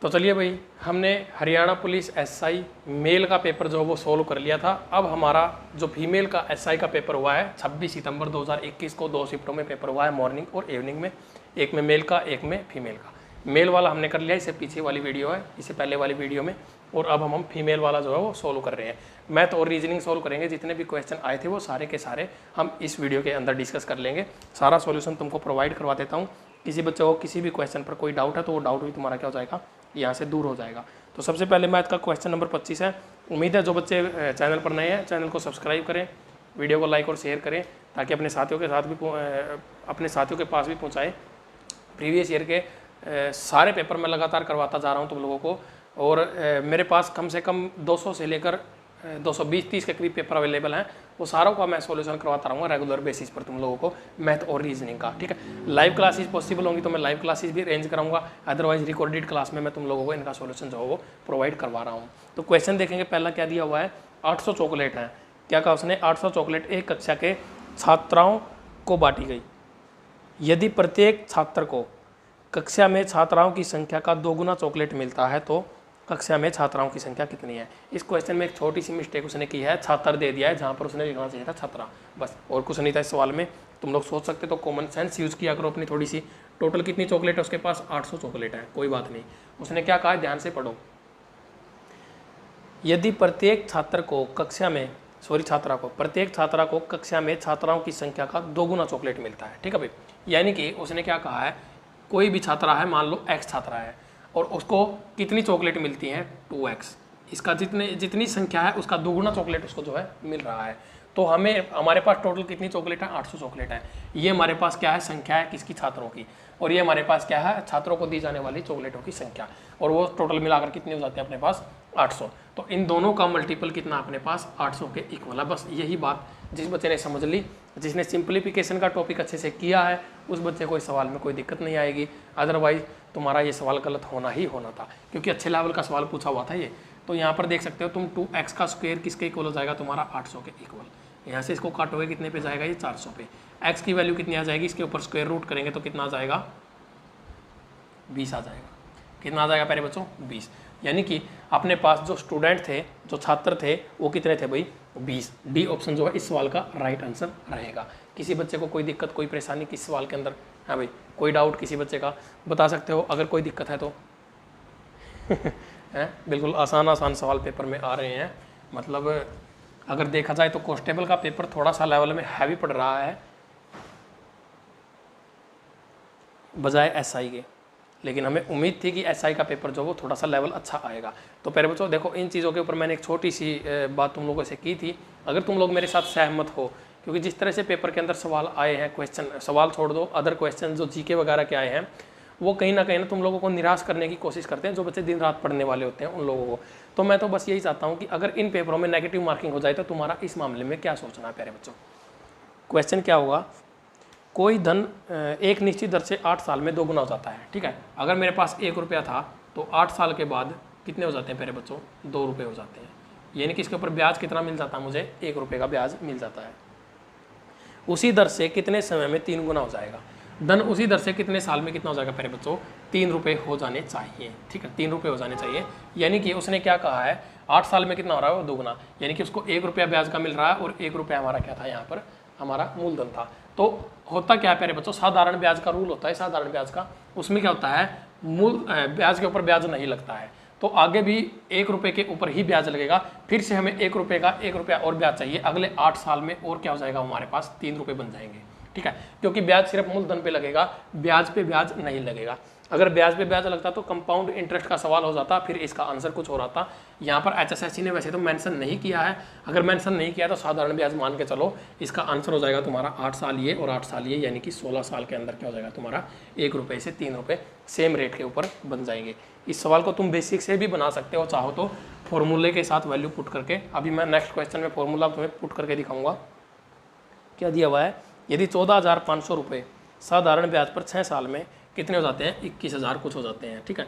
तो चलिए भाई, हमने हरियाणा पुलिस एसआई मेल का पेपर जो वो सोल्व कर लिया था। अब हमारा जो फीमेल का एसआई का पेपर हुआ है 26 सितंबर 2021 को 2 शिफ्टों में पेपर हुआ है, मॉर्निंग और इवनिंग में, एक में मेल का एक में फीमेल का। मेल वाला हमने कर लिया, इससे पीछे वाली वीडियो है, इससे पहले वाली वीडियो में, और अब हम फीमेल वाला जो है वो सोल्व कर रहे हैं। मैथ और रीजनिंग सोल्व करेंगे, जितने भी क्वेश्चन आए थे वो सारे के सारे हम इस वीडियो के अंदर डिस्कस कर लेंगे। सारा सॉल्यूशन तुमको प्रोवाइड करवा देता हूँ। किसी बच्चे को किसी भी क्वेश्चन पर कोई डाउट है तो वो डाउट भी तुम्हारा क्या हो जाएगा, यहाँ से दूर हो जाएगा। तो सबसे पहले मैथ का क्वेश्चन नंबर 25 है। उम्मीद है जो बच्चे चैनल पर नए हैं चैनल को सब्सक्राइब करें, वीडियो को लाइक और शेयर करें, ताकि अपने साथियों के साथ भी अपने साथियों के पास भी पहुँचाएँ। प्रीवियस ईयर के सारे पेपर मैं लगातार करवाता जा रहा हूँ तुम लोगों को, और मेरे पास कम से कम 200 से लेकर 220-30 के करीब पेपर अवेलेबल हैं। वो सारों का मैं सॉल्यूशन करवाता रहूँगा रेगुलर बेसिस पर तुम लोगों को, मैथ और रीजनिंग का। ठीक है, लाइव क्लासेस पॉसिबल होंगी तो मैं लाइव क्लासेस भी अरेंज कराऊंगा, अदरवाइज रिकॉर्डेड क्लास में मैं तुम लोगों को इनका सॉल्यूशन जो है वो प्रोवाइड करवा रहा हूँ। तो क्वेश्चन देखेंगे, पहला क्या दिया हुआ है, 800 चॉकलेट हैं। क्या कहा उसने, 800 चॉकलेट एक कक्षा के छात्राओं को बांटी गई। यदि प्रत्येक छात्र को कक्षा में छात्राओं की संख्या का 2 गुना चॉकलेट मिलता है तो कक्षा में छात्राओं की संख्या कितनी है। इस क्वेश्चन में एक छोटी सी मिस्टेक उसने की है, छात्र दे दिया है जहाँ पर उसने लिखना चाहिए था छात्रा, बस और कुछ नहीं था इस सवाल में। तुम लोग सोच सकते तो कॉमन सेंस यूज़ किया करो अपनी थोड़ी सी। टोटल कितनी चॉकलेट है उसके पास, 800 चॉकलेट है, कोई बात नहीं। उसने क्या कहा, ध्यान से पढ़ो। यदि प्रत्येक छात्रा को प्रत्येक छात्रा को कक्षा में छात्राओं की संख्या का 2 गुना चॉकलेट मिलता है। ठीक है भाई, यानी कि उसने क्या कहा है, कोई भी छात्रा है, मान लो x छात्रा है, और उसको कितनी चॉकलेट मिलती है, 2x। इसका जितनी संख्या है उसका 2 गुना चॉकलेट उसको जो है मिल रहा है। तो हमारे पास टोटल कितनी चॉकलेट है, 800 चॉकलेट है। ये हमारे पास क्या है, संख्या है किसकी, छात्रों की, और ये हमारे पास क्या है, छात्रों को दी जाने वाली चॉकलेटों की संख्या, और वो टोटल मिलाकर कितनी हो जाती है अपने पास, 800। तो इन दोनों का मल्टीपल कितना अपने पास, 800 के इक्वल है। बस यही बात जिस बच्चे ने समझ ली, जिसने सिंप्लीफिकेशन का टॉपिक अच्छे से किया है, उस बच्चे को इस सवाल में कोई दिक्कत नहीं आएगी। अदरवाइज तुम्हारा ये सवाल गलत होना ही होना था, क्योंकि अच्छे लेवल का सवाल पूछा हुआ था ये। तो यहाँ पर देख सकते हो तुम 2x का स्क्वायर किसके इक्वल हो जाएगा, तुम्हारा 800 के इक्वल। यहाँ से इसको काटोगे कितने पे जाएगा, ये 400 पे। x की वैल्यू कितनी आ जाएगी, इसके ऊपर स्क्वायर रूट करेंगे तो कितना आ जाएगा, 20 आ जाएगा। कितना आ जाएगा प्यारे बच्चों, 20। यानी कि अपने पास जो स्टूडेंट थे, जो छात्र थे, वो कितने थे भाई, 20। डी ऑप्शन जो है इस सवाल का राइट आंसर रहेगा। किसी बच्चे को कोई दिक्कत, कोई परेशानी किस सवाल के अंदर, हाँ भाई, कोई डाउट किसी बच्चे का बता सकते हो अगर कोई दिक्कत है तो। है बिल्कुल आसान सवाल पेपर में आ रहे हैं। मतलब अगर देखा जाए तो कांस्टेबल का पेपर थोड़ा सा लेवल में हैवी पड़ रहा है बजाय एसआई के, लेकिन हमें उम्मीद थी कि एसआई का पेपर जो वो थोड़ा सा लेवल अच्छा आएगा। तो प्यारे बच्चों देखो, इन चीज़ों के ऊपर मैंने एक छोटी सी बात तुम लोगों से की थी। अगर तुम लोग मेरे साथ सहमत हो, क्योंकि जिस तरह से पेपर के अंदर सवाल आए हैं, सवाल छोड़ दो, अदर क्वेश्चन जो जीके वगैरह के आए हैं, वो कहीं ना तुम लोगों को निराश करने की कोशिश करते हैं, जो बच्चे दिन रात पढ़ने वाले होते हैं उन लोगों को। तो मैं तो बस यही चाहता हूँ कि अगर इन पेपरों में नेगेटिव मार्किंग हो जाए तो तुम्हारा इस मामले में क्या सोचना है प्यारे बच्चों। क्वेश्चन क्या होगा, कोई धन एक निश्चित दर से 8 साल में 2 गुना हो जाता है। ठीक है, अगर मेरे पास 1 रुपया था तो 8 साल के बाद कितने हो जाते हैं प्यारे बच्चों, 2 रुपये हो जाते हैं। यानी कि इसके ऊपर ब्याज कितना मिल जाता है मुझे, 1 रुपये का ब्याज मिल जाता है। उसी दर से कितने समय में 3 गुना हो जाएगा। धन उसी दर से कितने साल में कितना हो जाएगा प्यारे बच्चों, 3 रुपये हो जाने चाहिए। ठीक है, 3 रुपये हो जाने चाहिए। यानी कि उसने क्या कहा है, 8 साल में कितना हो रहा है, वो 2 गुना। यानी कि उसको 1 रुपया ब्याज का मिल रहा है, और 1 रुपया हमारा क्या था, यहाँ पर हमारा मूलधन था। तो होता क्या है प्यारे बच्चों, साधारण ब्याज का रूल होता है, साधारण ब्याज का, उसमें क्या होता है, मूल ब्याज के ऊपर ब्याज नहीं लगता है। तो आगे भी 1 रुपये के ऊपर ही ब्याज लगेगा। फिर से हमें 1 रुपये का 1 रुपया और ब्याज चाहिए अगले 8 साल में, और क्या हो जाएगा हमारे पास, 3 रुपये बन जाएंगे। ठीक है, क्योंकि ब्याज सिर्फ मूलधन पे लगेगा, ब्याज पे ब्याज नहीं लगेगा। अगर ब्याज पे ब्याज लगता तो कंपाउंड इंटरेस्ट का सवाल हो जाता, फिर इसका आंसर कुछ हो रहा था। यहाँ पर HSSC ने वैसे तो मेंशन नहीं किया है, अगर मेंशन नहीं किया तो साधारण ब्याज मान के चलो, इसका आंसर हो जाएगा तुम्हारा 8 साल ये और 8 साल ये, यानी कि 16 साल के अंदर क्या हो जाएगा तुम्हारा, 1 रुपये से 3 रुपये सेम रेट के ऊपर बन जाएंगे। इस सवाल को तुम बेसिक से भी बना सकते हो, चाहो तो फॉर्मूले के साथ वैल्यू पुट करके। अभी मैं नेक्स्ट क्वेश्चन में फॉर्मूला तुम्हें पुट करके दिखाऊंगा। क्या दिया हुआ है, यदि 14,500 रुपये साधारण ब्याज पर 6 साल में कितने हो जाते हैं, 21,000 कुछ हो जाते हैं। ठीक है,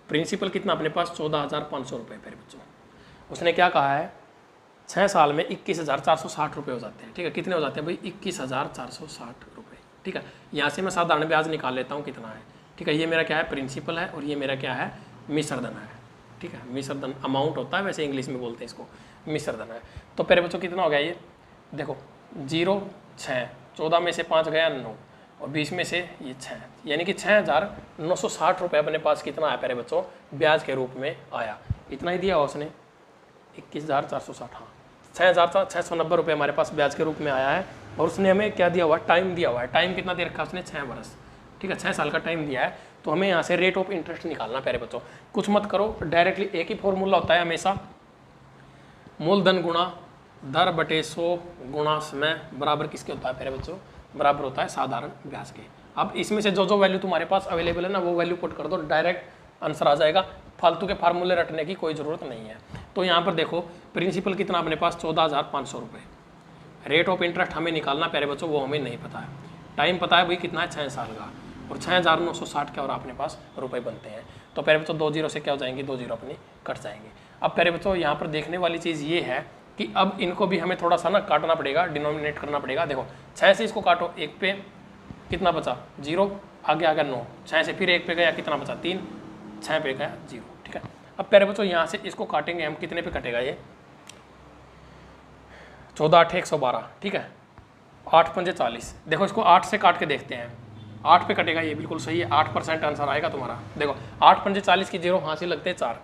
प्रिंसिपल कितना अपने पास, 14,500 रुपये प्यारे बच्चों। उसने क्या कहा है, 6 साल में 21,460 रुपये हो जाते हैं। ठीक है, कितने हो जाते हैं भाई, 21,460 रुपये। ठीक है, यहाँ से मैं साधारण ब्याज निकाल लेता हूँ कितना है। ठीक है, ये मेरा क्या है, प्रिंसिपल है, और ये मेरा क्या है, मिश्र धन है, ठीक है। मिश्र धन अमाउंट होता है, वैसे इंग्लिश में बोलते हैं इसको, मिश्र धन है। तो प्यारे बच्चों कितना हो गया ये, देखो 0 6, 14 में से 5 गया 9 और 20 में से ये 6, यानी कि 6,960 रुपये अपने पास कितना आया प्यारे बच्चों, ब्याज के रूप में आया। इतना ही दिया उसने 21,460, हाँ 6,690 रुपये हमारे पास ब्याज के रूप में आया है। और उसने हमें क्या दिया हुआ है, टाइम दिया हुआ है। टाइम कितना दे रखा है उसने, 6 वर्ष, ठीक है, 6 साल का टाइम दिया है। तो हमें यहाँ से रेट ऑफ इंटरेस्ट निकालना प्यारे बच्चों। कुछ मत करो, डायरेक्टली एक ही फॉर्मूला होता है हमेशा, मूलधन गुणा दर बटे 100 गुणा समय बराबर किसके होता है प्यारे बच्चों, बराबर होता है साधारण ब्याज के। अब इसमें से जो जो वैल्यू तुम्हारे पास अवेलेबल है ना, वो वैल्यू पुट कर दो, डायरेक्ट आंसर आ जाएगा। फालतू के फार्मूले रटने की कोई ज़रूरत नहीं है। तो यहाँ पर देखो प्रिंसिपल कितना अपने पास 14,500 रुपये, रेट ऑफ इंटरेस्ट हमें निकालना प्यारे बच्चों, वो हमें नहीं पता है। टाइम पता है भाई कितना है, 6 साल का, और 6,960 के और अपने पास रुपए बनते हैं। तो प्यारे बच्चों 2 जीरो से क्या हो जाएंगे, 2 जीरो अपनी कट जाएंगे। अब प्यारे बच्चों यहाँ पर देखने वाली चीज़ ये है कि अब इनको भी हमें थोड़ा सा ना काटना पड़ेगा, डिनोमिनेट करना पड़ेगा। देखो 6 से इसको काटो, 1 पे कितना बचा 0, आगे आ गया 9, 6 से फिर 1 पे गया कितना बचा 3, 6 पे गया 0, ठीक है। अब प्यारे बच्चों यहाँ से इसको काटेंगे हम, कितने पे कटेगा ये, 14 8 112, ठीक है, 8 पंजे 40। देखो इसको 8 से काट के देखते हैं, 8 पे कटेगा ये, बिल्कुल सही है, 8% आंसर आएगा तुम्हारा। देखो 8 पंजे 40 की 0 हासिल लगते हैं 4,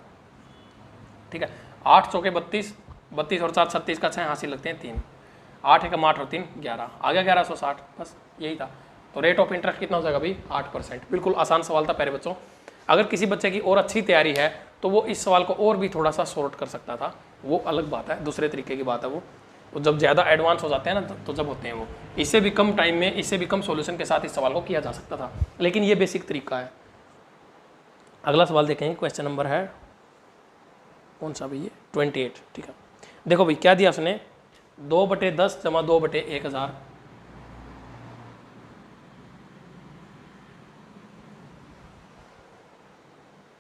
ठीक है, 8 चौके 32, 32 और 4 36 का 6 हासिल लगते हैं 3, 8 एकम 8 और 3 11, आ गया 1160, बस यही था। तो रेट ऑफ इंटरेस्ट कितना हो जाएगा भाई, 8%। बिल्कुल आसान सवाल था प्यारे बच्चों। अगर किसी बच्चे की और अच्छी तैयारी है तो वो इस सवाल को और भी थोड़ा सा सॉर्ट कर सकता था, वो अलग बात है, दूसरे तरीके की बात है वो जब ज़्यादा एडवांस हो जाते हैं ना तो जब होते हैं वो, इससे भी कम टाइम में, इससे भी कम सॉल्यूशन के साथ इस सवाल को किया जा सकता था, लेकिन ये बेसिक तरीका है। अगला सवाल देखेंगे, क्वेश्चन नंबर है कौन सा भैया, 28, ठीक है। देखो भाई क्या दिया उसने, 2/10 जमा 2/1000,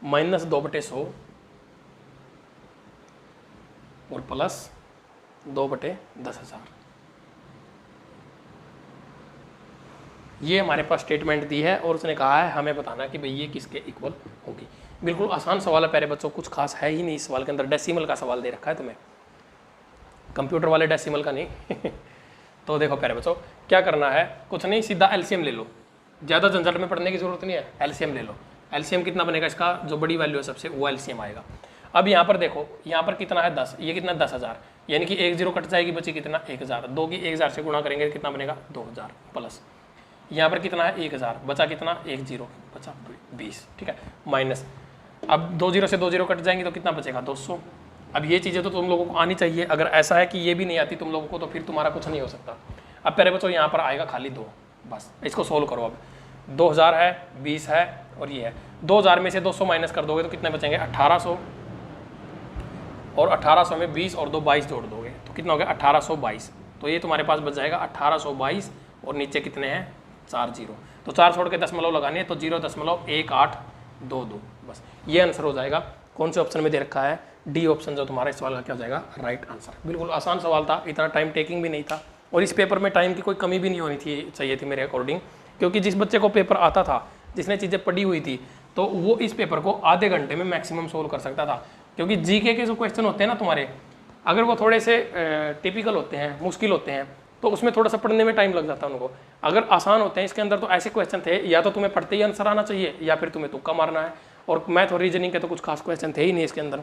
माइनस 2/100 और प्लस 2/10,000। ये हमारे पास स्टेटमेंट दी है और उसने कहा है हमें बताना कि भाई ये किसके इक्वल होगी। बिल्कुल आसान सवाल है प्यारे बच्चों, कुछ खास है ही नहीं इस सवाल के अंदर। डेसिमल का सवाल दे रखा है तुम्हें, कंप्यूटर वाले डेसिमल का नहीं। तो देखो प्यारे बच्चों क्या करना है, कुछ नहीं, सीधा एलसीएम ले लो, ज़्यादा झंझट में पढ़ने की जरूरत नहीं है, एलसीएम ले लो। एलसीएम कितना बनेगा इसका, जो बड़ी वैल्यू है सबसे, वो एलसीएम आएगा। अब यहाँ पर देखो, यहाँ पर कितना है 10, ये कितना 10,000, यानी कि 1 0 कट जाएगी, बची कितना 1,000, 2 की 1,000 से गुणा करेंगे कितना बनेगा 2,000, प्लस यहाँ पर कितना है 1,000, बचा कितना 1 0, बचा 20, ठीक है, माइनस, अब 2 0 से 2 0 कट जाएंगे तो कितना बचेगा 200। अब ये चीज़ें तो तुम लोगों को आनी चाहिए, अगर ऐसा है कि ये भी नहीं आती तुम लोगों को तो फिर तुम्हारा कुछ नहीं हो सकता। अब प्यारे बच्चों यहाँ पर आएगा खाली 2, बस इसको सोल्व करो। अब 2,000 है, 20 है और ये है, 2,000 में से 200 माइनस कर दोगे तो कितने बचेंगे 1,800, और 1,800 में 20 और 2 22 जोड़ दोगे तो कितना हो गया 1,822। तो ये तुम्हारे पास बच जाएगा 1,822 और नीचे कितने हैं 4 0, तो 4 छोड़ के दशमलव लगाने हैं तो 0.1822, बस ये आंसर हो जाएगा। कौन से ऑप्शन में दे रखा है, डी ऑप्शन जो तुम्हारा इस सवाल का क्या हो जाएगा राइट आंसर। बिल्कुल आसान सवाल था, इतना टाइम टेकिंग भी नहीं था और इस पेपर में टाइम की कोई कमी भी नहीं होनी चाहिए थी मेरे अकॉर्डिंग, क्योंकि जिस बच्चे को पेपर आता था, जिसने चीज़ें पढ़ी हुई थी, तो वो इस पेपर को आधे घंटे में मैक्सिमम सोल्व कर सकता था। क्योंकि जीके के जो क्वेश्चन होते हैं ना तुम्हारे, अगर वो थोड़े से टिपिकल होते हैं, मुश्किल होते हैं, तो उसमें थोड़ा सा पढ़ने में टाइम लग जाता है उनको। अगर आसान होते हैं इसके अंदर तो ऐसे क्वेश्चन थे, या तो तुम्हें पढ़ते ही आंसर आना चाहिए या फिर तुम्हें तुक्का मारना है, और मैथ और रीजनिंग के तो कुछ खास क्वेश्चन थे ही नहीं इसके अंदर,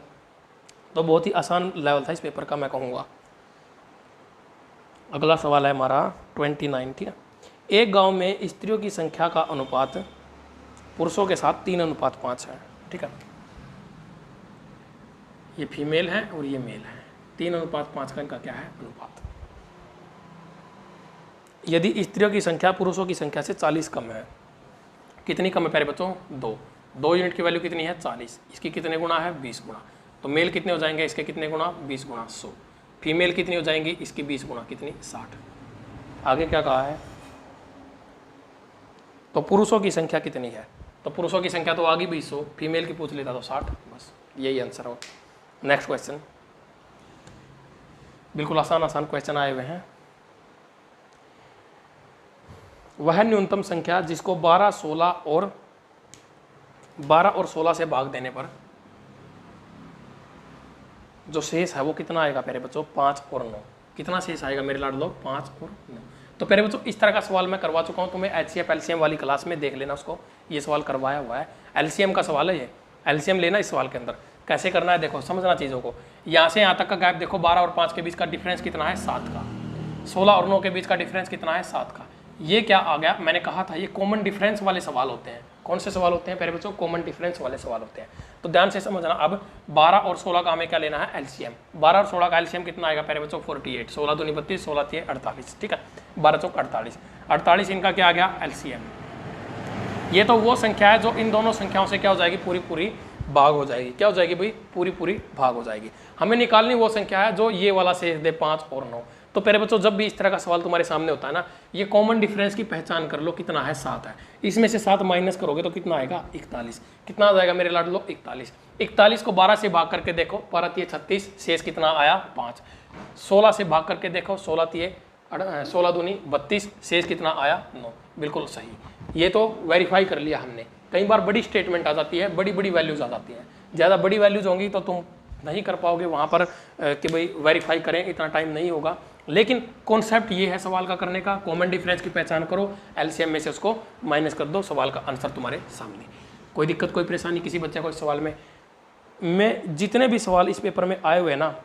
तो बहुत ही आसान लेवल था इस पेपर का मैं कहूँगा। अगला सवाल है हमारा 29, ठीक है। एक गांव में स्त्रियों की संख्या का अनुपात पुरुषों के साथ 3:5 है, ठीक है। ये फीमेल है और ये मेल है, 3:5 का इनका क्या है अनुपात। यदि स्त्रियों की संख्या पुरुषों की संख्या से 40 कम है, कितनी कम है प्यारे बच्चों 2 यूनिट की वैल्यू कितनी है 40, इसकी कितने गुना है 20 गुना, तो मेल कितने हो जाएंगे इसके कितने गुना 20 गुना 100, फीमेल कितनी हो जाएंगी इसकी 20 गुना कितनी 60। आगे क्या कहा है, तो पुरुषों की संख्या कितनी है, तो पुरुषों की संख्या तो आगे 200, फीमेल की पूछ लेता तो 60, बस यही आंसर हो। नेक्स्ट क्वेश्चन, बिल्कुल आसान क्वेश्चन आए हुए हैं। वह न्यूनतम संख्या जिसको 12 और 16 से भाग देने पर जो शेष है वो कितना आएगा प्यारे बच्चों, 5 और 9। कितना शेष आएगा मेरे लाड लोग, 5 और 9। तो प्यारे बच्चों इस तरह का सवाल मैं करवा चुका हूँ तुम्हें HCF LCM वाली क्लास में, देख लेना उसको, ये सवाल करवाया हुआ है। LCM का सवाल है ये, LCM लेना इस सवाल के अंदर। कैसे करना है देखो, समझना चीज़ों को। यहाँ से यहाँ तक का गैप देखो, 12 और 5 के बीच का डिफरेंस कितना है, 7 का। 16 और 9 के बीच का डिफरेंस कितना है, 7 का। ये क्या आ गया, मैंने कहा था ये कॉमन डिफरेंस वाले सवाल होते हैं। कौन से सवाल होते हैं प्यारे बच्चों, कॉमन डिफरेंस वाले सवाल होते हैं। तो ध्यान से समझना। अब 12 और 16 का हमें क्या लेना है, LCM। 12 और 16 का LCM कितना आएगा प्यारे बच्चों, 48। 16 दूनी 32, 16 3 48, ठीक है। 12 चौक 48, 48 इनका क्या आ गया, LCM। ये तो वो संख्या है जो इन दोनों संख्याओं से क्या हो जाएगी, पूरी पूरी भाग हो जाएगी। क्या हो जाएगी भाई, पूरी पूरी भाग हो जाएगी। हमें निकालनी वो संख्या है जो ये वाला शेष दे, 5 और 9। तो प्यारे बच्चों जब भी इस तरह का सवाल तुम्हारे सामने होता है ना, ये कॉमन डिफरेंस की पहचान कर लो, कितना है, 7 है। इसमें से 7 माइनस करोगे तो कितना आएगा, 41। कितना आ जाएगा मेरे लाडलो, 41। 41 को 12 से भाग करके देखो, 12 3 36, शेष कितना आया, 5। 16 से भाग करके देखो, 16 दूनी 32, शेष कितना आया, 9। बिल्कुल सही। ये तो वेरीफाई कर लिया हमने। कई बार बड़ी स्टेटमेंट आ जाती है, बड़ी बड़ी वैल्यूज आ जाती हैं। ज़्यादा बड़ी वैल्यूज होंगी तो तुम नहीं कर पाओगे वहाँ पर कि भाई वेरीफाई करें, इतना टाइम नहीं होगा। लेकिन कॉन्सेप्ट ये है सवाल का करने का, कॉमन डिफरेंस की पहचान करो, LCM में से उसको माइनस कर दो, सवाल का आंसर तुम्हारे सामने। कोई दिक्कत कोई परेशानी किसी बच्चे को इस सवाल में? मैं जितने भी सवाल इस पेपर में आए हुए हैं ना,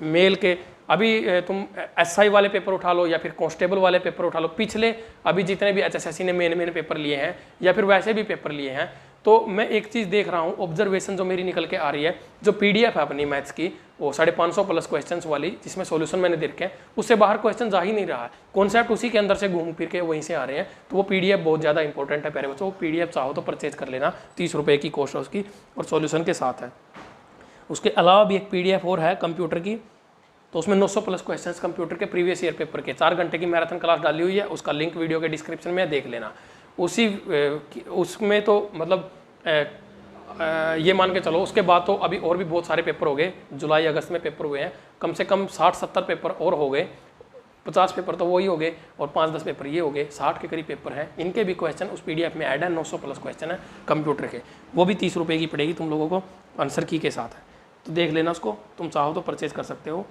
मेल के, अभी तुम SI वाले पेपर उठा लो या फिर कांस्टेबल वाले पेपर उठा लो, पिछले अभी जितने भी HSSC ने मेन पेपर लिए हैं या फिर वैसे भी पेपर लिए हैं, तो मैं एक चीज़ देख रहा हूँ, ऑब्जर्वेशन जो मेरी निकल के आ रही है, जो PDF है अपनी मैथ्स की, वो 550 प्लस क्वेश्चंस वाली, जिसमें सॉल्यूशन मैंने देख के, उससे बाहर क्वेश्चन जा ही नहीं रहा है। कॉन्सेप्ट उसी के अंदर से घूम फिर के वहीं से आ रहे हैं। तो वो PDF बहुत ज़्यादा इंपॉर्टेंट है प्यारे बच्चों। वो PDF चाहो तो परचेज कर लेना, 30 रुपये की कॉस्ट है उसकी, और सॉल्यूशन के साथ है। उसके अलावा भी एक PDF और है कंप्यूटर की, तो उसमें 900 प्लस क्वेश्चंस कंप्यूटर के प्रीवियस ईयर पेपर के, 4 घंटे की मैराथन क्लास डाली हुई है, उसका लिंक वीडियो के डिस्क्रिप्शन में देख लेना। उसमें तो मतलब ये मान के चलो, उसके बाद तो अभी और भी बहुत सारे पेपर हो गए, जुलाई अगस्त में पेपर हुए हैं, कम से कम 60-70 पेपर और हो गए, 50 पेपर तो वही हो गए, और 5-10 पेपर ये हो गए, 60 के करीब पेपर हैं। इनके भी क्वेश्चन उस PDF में ऐड है, 900 प्लस क्वेश्चन है कंप्यूटर के, वो भी 30 रुपये की पड़ेगी तुम लोगों को, आंसर की के साथ है। तो देख लेना उसको, तुम चाहो तो परचेज कर सकते हो।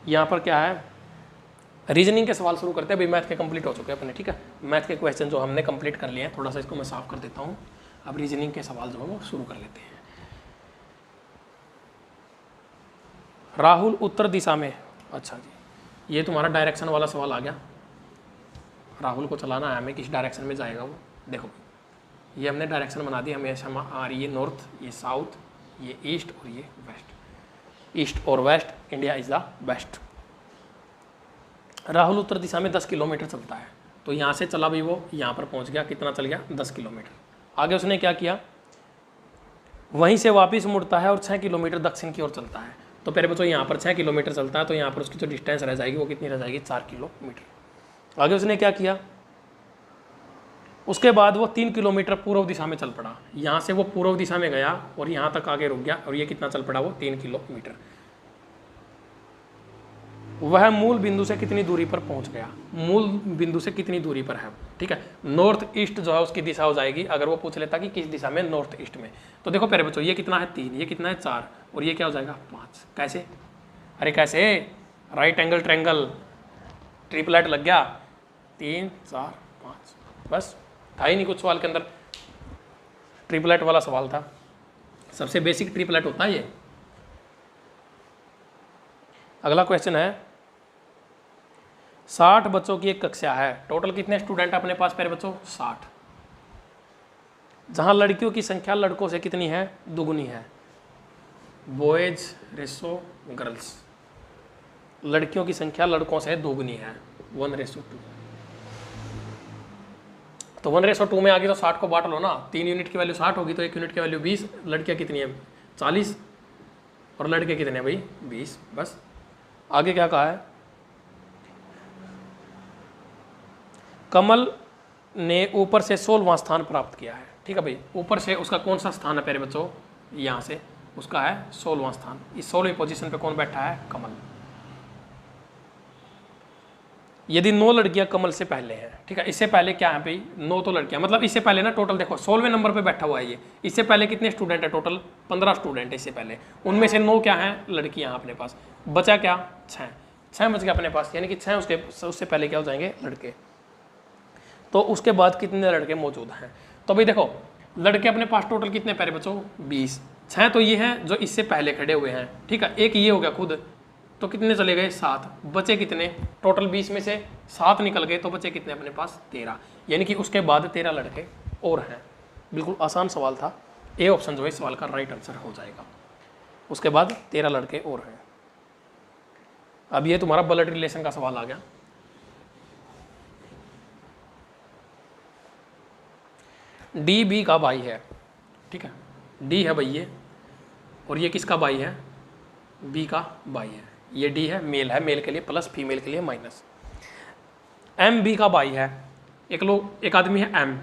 यहाँ पर क्या है, रीजनिंग के सवाल शुरू करते हैं। अभी मैथ के कंप्लीट हो चुके हैं अपने, ठीक है। मैथ के क्वेश्चन जो हमने कंप्लीट कर लिए हैं, थोड़ा सा इसको मैं साफ कर देता हूँ। अब रीजनिंग के सवाल जो है वो शुरू कर लेते हैं। राहुल उत्तर दिशा में, अच्छा जी, ये तुम्हारा डायरेक्शन वाला सवाल आ गया। राहुल को चलाना है हमें, किस डायरेक्शन में जाएगा वो। देखो ये हमने डायरेक्शन बना दी, हमेशा आ रही है नॉर्थ, ये साउथ, ये ईस्ट और ये वेस्ट। ईस्ट और west, India is the best. Rahul उत्तर दिशा में 10 किलोमीटर चलता है, तो यहाँ से चला भाई वो, यहाँ पर पहुँच गया, कितना चल गया, 10 किलोमीटर। आगे उसने क्या किया, वहीं से वापस मुड़ता है और 6 किलोमीटर दक्षिण की ओर चलता है। तो पहले बच्चों यहाँ पर 6 किलोमीटर चलता है, तो यहाँ पर उसकी जो डिस्टेंस रह जाएगी वो कितनी रह जाएगी, 4 किलोमीटर। आगे उसने क्या किया, उसके बाद वो 3 किलोमीटर पूर्व दिशा में चल पड़ा। यहाँ से वो पूर्व दिशा में गया और यहाँ तक आगे रुक गया, और ये कितना चल पड़ा, वो 3 किलोमीटर। वह मूल बिंदु से कितनी दूरी पर पहुंच गया, मूल बिंदु से कितनी दूरी पर है, ठीक है। नॉर्थ ईस्ट जो है उसकी दिशा हो जाएगी, अगर वो पूछ लेता कि किस दिशा में, नॉर्थ ईस्ट में। तो देखो प्यारे बच्चों, ये कितना है 3, ये कितना है 4, और ये क्या हो जाएगा 5। कैसे, अरे कैसे, राइट एंगल ट्रायंगल, ट्रिपलेट लग गया, 3 4 5, बस था ही नहीं कुछ सवाल के अंदर। ट्रिपलेट वाला सवाल था, सबसे बेसिक ट्रिपलेट होता है ये। अगला क्वेश्चन है, 60 बच्चों की एक कक्षा है, टोटल कितने स्टूडेंट अपने पास प्यारे बच्चों, 60। जहां लड़कियों की संख्या लड़कों से कितनी है, दुगुनी है। बॉयज रेशो गर्ल्स, लड़कियों की संख्या लड़कों से दोगुनी है, 1:2। तो 1:2 में आ गई तो 60 को बांट लो ना, 3 यूनिट की वैल्यू 60 होगी तो 1 यूनिट की वैल्यू 20। लड़कियां कितनी है, 40, और लड़के कितने हैं भाई, 20। बस आगे क्या कहा है, कमल ने ऊपर से 16वां स्थान प्राप्त किया है, ठीक है भाई। ऊपर से उसका कौन सा स्थान है प्यारे बच्चों, यहाँ से उसका है 16वां स्थान। इस 16वीं पोजीशन पे कौन बैठा है, कमल। यदि 9 लड़कियां कमल से पहले हैं, ठीक है, इससे पहले क्या है भाई 9 तो लड़कियां, मतलब इससे पहले ना टोटल देखो 16वें नंबर पे बैठा हुआ है ये, इससे पहले कितने स्टूडेंट है टोटल 15 स्टूडेंट है इससे पहले, उनमें से 9 क्या हैं लड़कियां अपने पास, बचा क्या 6 बच गया अपने पास, यानी कि 6 उससे पहले क्या हो जाएंगे लड़के। तो उसके बाद कितने लड़के मौजूद हैं, तो भाई देखो लड़के अपने पास टोटल कितने प्यारे बच्चों 20, 6 तो ये हैं जो इससे पहले खड़े हुए हैं, ठीक है, एक ये हो गया खुद, तो कितने चले गए 7, बचे कितने टोटल 20 में से 7 निकल गए, तो बचे कितने अपने पास 13, यानी कि उसके बाद 13 लड़के और हैं। बिल्कुल आसान सवाल था, ए ऑप्शन जो है इस सवाल का राइट आंसर हो जाएगा। उसके बाद 13 लड़के और हैं। अब ये तुम्हारा ब्लड रिलेशन का सवाल आ गया। डी बी का भाई है, ठीक है, डी है भाई ये, और ये किसका भाई है बी का भाई है, ये डी है मेल के लिए प्लस फीमेल के लिए माइनस। एम बी का भाई है, एक आदमी है एम,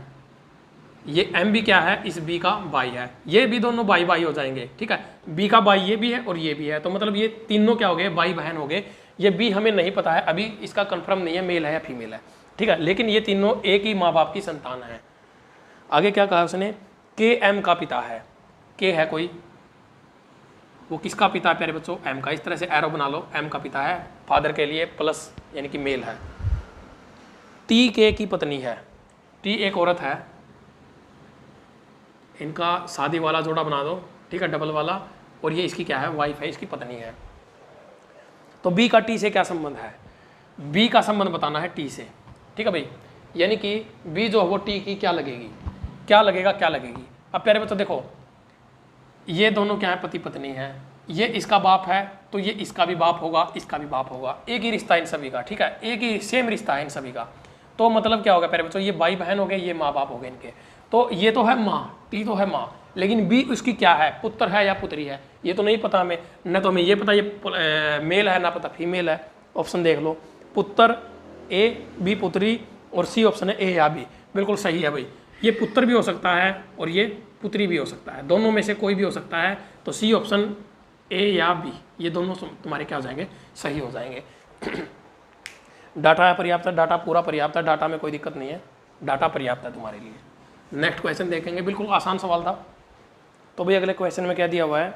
ये एम भी क्या है इस बी का भाई है, ये भी दोनों भाई भाई हो जाएंगे, ठीक है, बी का भाई ये भी है और ये भी है, तो मतलब ये तीनों क्या हो गए भाई बहन हो गए। ये बी हमें नहीं पता है अभी, इसका कंफर्म नहीं है मेल है या फीमेल है, ठीक है, लेकिन ये तीनों एक ही माँ बाप की संतान है। आगे क्या कहा उसने, के एम का पिता है, के है कोई, वो किसका पिता है प्यारे बच्चों एम का, इस तरह से एरो बना लो, एम का पिता है फादर के लिए प्लस यानी कि मेल है। टी के की पत्नी है, टी एक औरत है, इनका शादी वाला जोड़ा बना दो, ठीक है, डबल वाला, और ये इसकी क्या है वाइफ है, इसकी पत्नी है। तो बी का टी से क्या संबंध है, बी का संबंध बताना है टी से, ठीक है भाई, यानी कि बी जो है वो टी की क्या लगेगी, क्या लगेगी। अब प्यारे बच्चों देखो ये दोनों क्या है पति पत्नी है, ये इसका बाप है तो ये इसका भी बाप होगा, इसका भी बाप होगा, एक ही रिश्ता इन सभी का, ठीक है, एक ही सेम रिश्ता है इन सभी का। तो मतलब क्या होगा प्यारे बच्चों, ये भाई बहन हो गए, ये माँ बाप हो गए इनके, तो ये तो है माँ, टी तो है माँ, लेकिन बी उसकी क्या है पुत्र है या पुत्री है, ये तो नहीं पता हमें, न तो हमें ये पता ये मेल है ना पता फीमेल है। ऑप्शन देख लो, पुत्र ए, बी पुत्री, और सी ऑप्शन है ए या बी, बिल्कुल सही है भाई, ये पुत्र भी हो सकता है और ये पुत्री भी हो सकता है, दोनों में से कोई भी हो सकता है, तो सी ऑप्शन ए या बी ये दोनों तुम्हारे क्या हो जाएंगे सही हो जाएंगे। डाटा पर्याप्त है, डाटा पूरा पर्याप्त है, डाटा में कोई दिक्कत नहीं है, डाटा पर्याप्त है तुम्हारे लिए। नेक्स्ट क्वेश्चन देखेंगे, बिल्कुल आसान सवाल था। तो भाई अगले क्वेश्चन में क्या दिया हुआ है,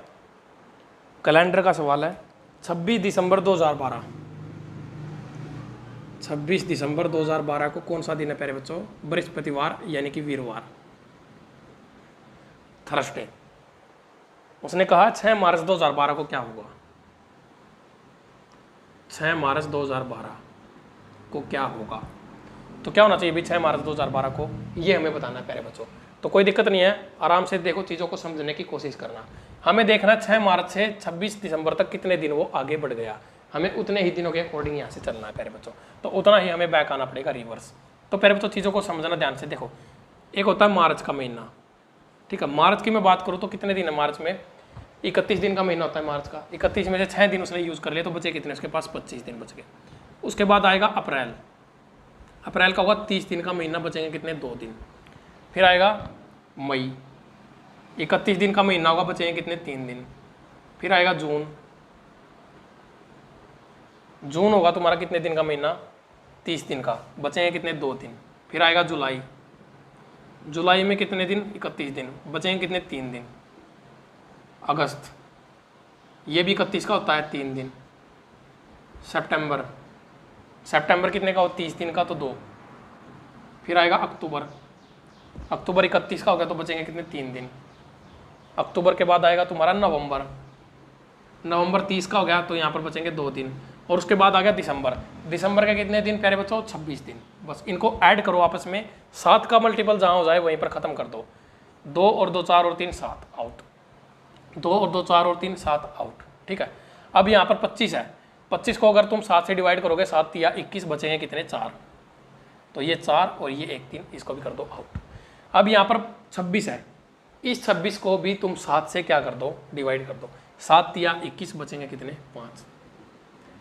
कैलेंडर का सवाल है, 26 दिसंबर 2012, 26 दिसंबर 2012 को कौन सा दिन है प्यारे बच्चों, बृहस्पतिवार यानी कि वीरवार, थर्सडे। उसने कहा 6 मार्च 2012 को क्या होगा, 6 मार्च 2012 को क्या होगा, तो क्या होना चाहिए भाई 6 मार्च 2012 को, ये हमें बताना है प्यारे बच्चों। तो कोई दिक्कत नहीं है, आराम से देखो चीज़ों को समझने की कोशिश करना। हमें देखना 6 मार्च से 26 दिसंबर तक कितने दिन वो आगे बढ़ गया, हमें उतने ही दिनों के अकॉर्डिंग यहाँ से चलना है प्यारे बच्चों, तो उतना ही हमें बैक आना पड़ेगा रिवर्स। तो प्यारे बच्चों चीज़ों को समझना ध्यान से, देखो एक होता है मार्च का महीना, ठीक है, मार्च की मैं बात करूँ तो कितने दिन है मार्च में, 31 दिन का महीना होता है मार्च का, 31 में से 6 दिन उसने यूज़ कर लिया तो बचे कितने, उसके पास 25 दिन बच गए। उसके बाद आएगा अप्रैल, अप्रैल का होगा 30 दिन का महीना, बचेंगे कितने 2 दिन। फिर आएगा मई, 31 दिन का महीना होगा, बचेंगे कितने 3 दिन। फिर आएगा जून, जून होगा तुम्हारा कितने दिन का महीना 30 दिन का, बचेंगे कितने 2 दिन। फिर आएगा जुलाई, जुलाई में कितने दिन 31 दिन, बचेंगे कितने 3 दिन। अगस्त, ये भी 31 का होता है 3 दिन। सितंबर, सितंबर कितने का हो 30 दिन का तो 2। फिर आएगा अक्टूबर, अक्टूबर 31 का हो गया तो बचेंगे कितने 3 दिन। अक्टूबर के बाद आएगा तुम्हारा नवंबर, नवंबर 30 का हो गया तो यहाँ पर बचेंगे 2 दिन। और उसके बाद आ गया दिसंबर, दिसंबर के कितने दिन प्यारे बच्चों 26 दिन। बस इनको ऐड करो आपस में, 7 का मल्टीपल जहाँ हो जाए वहीं पर ख़त्म कर दो, 2 और 2 4 और 3 7 आउट, 2 और 2 4 और 3 7 आउट, ठीक है। अब यहाँ पर 25 है, 25 को अगर तुम 7 से डिवाइड करोगे 7 या 21, बचेंगे कितने 4, तो ये 4 और ये 1 3, इसको भी कर दो आउट। अब यहाँ पर 26 है, इस 26 को भी तुम 7 से क्या कर दो डिवाइड कर दो, 7 या 21, बचेंगे कितने 5,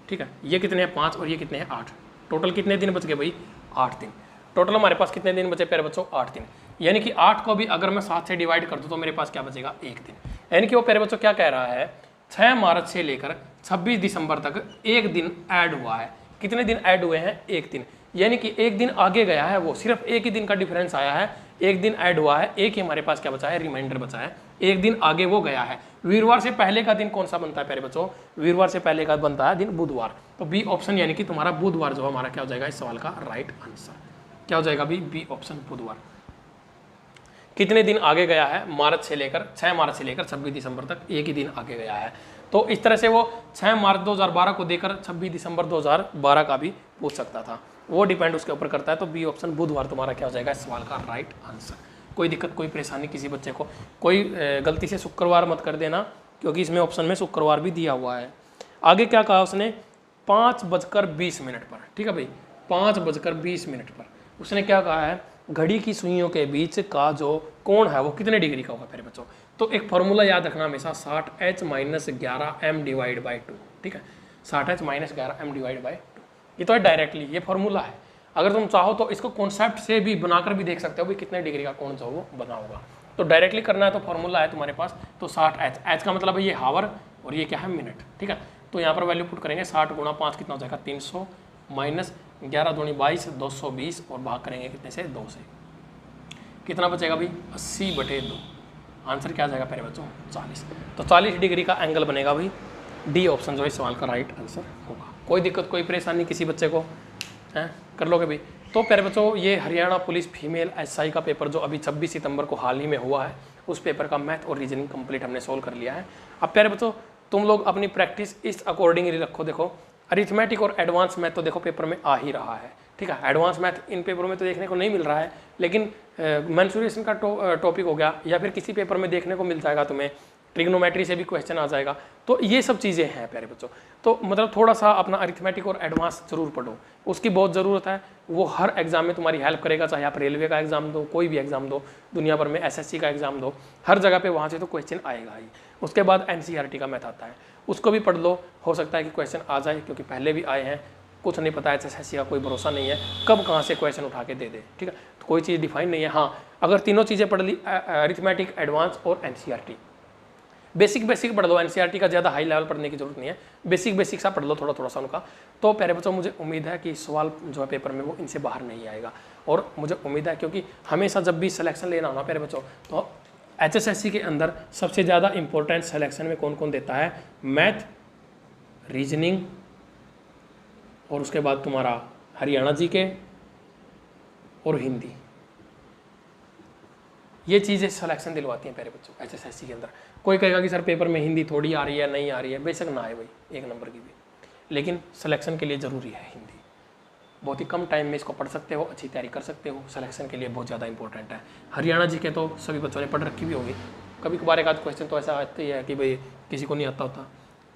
ठीक है। ये कितने हैं 5 और ये कितने हैं 8, टोटल कितने दिन बच गए भाई 8 दिन। टोटल हमारे पास कितने दिन बचे प्यारे बच्चों 8 दिन, यानी कि 8 को भी अगर मैं 7 से डिवाइड कर दूँ तो मेरे पास क्या बचेगा 1 दिन। यानी कि वो प्यारे बच्चों क्या कह रहा है, 6 मार्च से लेकर 26 दिसंबर तक 1 दिन ऐड हुआ है, कितने दिन ऐड हुए हैं, एक दिन, यानी कि एक दिन आगे गया है, वो सिर्फ एक ही दिन का डिफरेंस आया है, एक दिन ऐड हुआ है, एक ही हमारे पास क्या बचा है, रिमाइंडर बचा है, एक दिन आगे वो गया है। वीरवार से पहले का दिन कौन सा बनता है प्यारे बच्चों, वीरवार से पहले का बनता है दिन बुधवार। तो बी ऑप्शन यानी कि तुम्हारा बुधवार जो हमारा क्या हो जाएगा इस सवाल का राइट आंसर, क्या हो जाएगा बी ऑप्शन बुधवार। कितने दिन आगे गया है, मार्च से लेकर 6 मार्च से लेकर 26 दिसंबर तक एक ही दिन आगे गया है। तो इस तरह से वो 6 मार्च 2012 को देकर 26 दिसंबर 2012 का भी पूछ सकता था, वो डिपेंड उसके ऊपर करता है। तो बी ऑप्शन बुधवार तुम्हारा क्या हो जाएगा इस सवाल का राइट आंसर। कोई दिक्कत कोई परेशानी किसी बच्चे को, कोई गलती से शुक्रवार मत कर देना, क्योंकि इसमें ऑप्शन में शुक्रवार भी दिया हुआ है। आगे क्या कहा उसने, 5:20 पर, ठीक है भाई, 5:20 पर उसने क्या कहा है, घड़ी की सुइयों के बीच का जो कोण है वो कितने डिग्री का होगा प्यारे बच्चों। तो एक फॉर्मूला याद रखना हमेशा, 60h - 11m / 2, ठीक है, 60h - 11m / 2। ये तो है डायरेक्टली, ये फॉर्मूला है। अगर तुम चाहो तो इसको कॉन्सेप्ट से भी बनाकर भी देख सकते हो भी कितने डिग्री का कोण जो वो बना होगा। तो डायरेक्टली करना है तो फॉर्मूला है तुम्हारे पास, तो 60h, h का मतलब है ये हावर और ये क्या है मिनट, ठीक है। तो यहाँ पर वैल्यू पुट करेंगे, 60 × 5 कितना हो जाएगा 300, माइनस 11 दूनी 22, 220 और भाग करेंगे कितने से, 2 से, कितना बचेगा भाई 80/2। आंसर क्या आ जाएगा प्यारे बच्चों 40। तो 40 डिग्री का एंगल बनेगा भाई, डी ऑप्शन जो है सवाल का राइट आंसर होगा। कोई दिक्कत कोई परेशानी किसी बच्चे को है, कर लोगे भाई। तो प्यारे बच्चों ये हरियाणा पुलिस फीमेल एसआई का पेपर जो अभी 26 सितंबर को हाल ही में हुआ है, उस पेपर का मैथ और रीजनिंग कंप्लीट हमने सोल्व कर लिया है। अब प्यारे बच्चों तुम लोग अपनी प्रैक्टिस इस अकॉर्डिंगली रखो। देखो अरिथमेटिक और एडवांस मैथ तो देखो पेपर में आ ही रहा है, ठीक है। एडवांस मैथ इन पेपरों में तो देखने को नहीं मिल रहा है, लेकिन मेंसुरेशन का टॉपिक हो गया, या फिर किसी पेपर में देखने को मिल जाएगा तुम्हें, ट्रिग्नोमेट्री से भी क्वेश्चन आ जाएगा। तो ये सब चीज़ें हैं प्यारे बच्चों। तो मतलब थोड़ा सा अपना अरिथमेटिक और एडवांस जरूर पढ़ो, उसकी बहुत ज़रूरत है। वो हर एग्जाम में तुम्हारी हेल्प करेगा, चाहे आप रेलवे का एग्जाम दो, कोई भी एग्जाम दो, दुनिया भर में एसएससी का एग्जाम दो, हर जगह पे वहाँ से तो क्वेश्चन आएगा ही। उसके बाद एनसीईआरटी का मैथ आता है, उसको भी पढ़ लो, हो सकता है कि क्वेश्चन आ जाए, क्योंकि पहले भी आए हैं। कुछ नहीं पता है एसएससी का, कोई भरोसा नहीं है कब कहाँ से क्वेश्चन उठा के दे दे, ठीक है। तो कोई चीज़ डिफाइन नहीं है। हाँ, अगर तीनों चीज़ें पढ़ ली, अरिथमेटिक, एडवांस और एनसीईआरटी, बेसिक पढ़ लो, एनसीईआरटी का ज़्यादा हाई लेवल पढ़ने की जरूरत नहीं है, बेसिक सा पढ़ लो थोड़ा सा उनका। तो प्यारे बच्चों मुझे उम्मीद है कि सवाल जो है पेपर में वो इनसे बाहर नहीं आएगा, और मुझे उम्मीद है क्योंकि हमेशा जब भी सिलेक्शन लेना होना प्यारे बच्चों, तो एचएसएससी के अंदर सबसे ज़्यादा इंपॉर्टेंट सिलेक्शन में कौन कौन देता है, मैथ, रीजनिंग, और उसके बाद तुम्हारा हरियाणा जीके और हिंदी। ये चीज़ें सिलेक्शन दिलवाती हैं प्यारे बच्चों एचएसएससी के अंदर। कोई कहेगा कि सर पेपर में हिंदी थोड़ी आ रही है, नहीं आ रही है, बेशक ना आए भाई, 1 नंबर की भी, लेकिन सिलेक्शन के लिए ज़रूरी है हिंदी। बहुत ही कम टाइम में इसको पढ़ सकते हो, अच्छी तैयारी कर सकते हो, सिलेक्शन के लिए बहुत ज़्यादा इंपॉर्टेंट है। हरियाणा जीके तो सभी बच्चों ने पढ़ रखी भी होगी, कभी कभार एक आध क्वेश्चन तो ऐसा आता ही है कि भाई किसी को नहीं आता होता।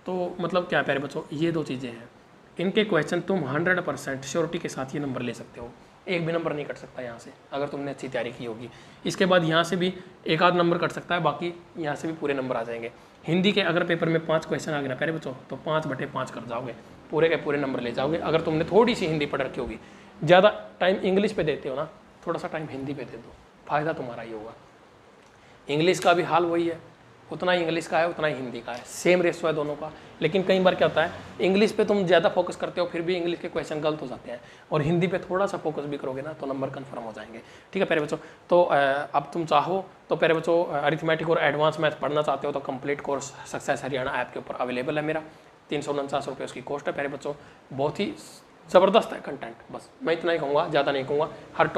तो मतलब क्या प्यारे बच्चों, ये 2 चीज़ें हैं, इनके क्वेश्चन तुम 100% श्योरिटी के साथ ये नंबर ले सकते हो। एक भी नंबर नहीं कट सकता यहाँ से, अगर तुमने अच्छी तैयारी की होगी। इसके बाद यहाँ से भी एक आध नंबर कट सकता है, बाकी यहाँ से भी पूरे नंबर आ जाएंगे। हिंदी के अगर पेपर में 5 क्वेश्चन आ गए ना प्यारे बच्चों, तो 5/5 कर जाओगे, पूरे के पूरे नंबर ले जाओगे। अगर तुमने थोड़ी सी हिंदी पढ़ रखी होगी, ज़्यादा टाइम इंग्लिश पे देते हो ना, थोड़ा सा टाइम हिंदी पे दे दो, फायदा तुम्हारा ही होगा। इंग्लिश का भी हाल वही है, उतना ही इंग्लिश का है उतना ही हिंदी का है, सेम रेशो है दोनों का। लेकिन कई बार क्या होता है, इंग्लिश पे तुम ज़्यादा फोकस करते हो, फिर भी इंग्लिश के क्वेश्चन गलत हो जाते हैं, और हिंदी पे थोड़ा सा फोकस भी करोगे ना तो नंबर कंफर्म हो जाएंगे, ठीक है प्यारे बच्चों। तो अब तुम चाहो तो प्यारे बच्चों अरिथमेटिक और एडवांस मैथ पढ़ना चाहते हो तो complete course success Haryana app के ऊपर अवेलेबल है मेरा, 349 रुपये उसकी कॉस्ट है प्यारे बच्चों। बहुत ही ज़बरदस्त है कंटेंट, बस मैं इतना ही कहूँगा, ज़्यादा नहीं कहूँगा।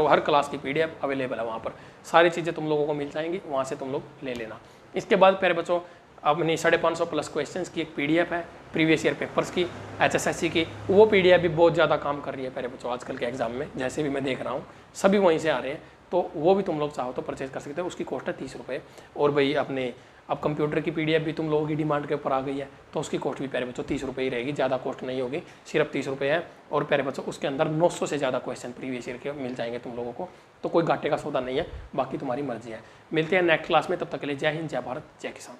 हर क्लास की PDF अवेलेबल है वहाँ पर, सारी चीज़ें तुम लोगों को मिल जाएंगी, वहाँ से तुम लोग ले लेना। इसके बाद प्यारे बच्चों अपनी 550 प्लस क्वेश्चंस की एक PDF है प्रीवियस ईयर पेपर्स की, HSSC की, वो PDF भी बहुत ज़्यादा काम कर रही है प्यारे बच्चों आजकल के एग्जाम में, जैसे भी मैं देख रहा हूँ सभी वहीं से आ रहे हैं। तो वो भी तुम लोग चाहो तो परचेज कर सकते हो, उसकी कॉस्ट है 30 रुपये। और भाई अपने अब कंप्यूटर की PDF भी तुम लोगों की डिमांड के ऊपर आ गई है, तो उसकी कॉस्ट भी प्यारे बच्चों 30 रुपये ही रहेगी, ज़्यादा कॉस्ट नहीं होगी, सिर्फ 30 रुपये है। और प्यारे बच्चों उसके अंदर 900 से ज़्यादा क्वेश्चन प्रीवियस ईयर के मिल जाएंगे तुम लोगों को, तो कोई घाटे का सौदा नहीं है, बाकी तुम्हारी मर्जी है। मिलते हैं नेक्स्ट क्लास में, तब तक के लिए जय हिंद, जय भारत, जय किसान।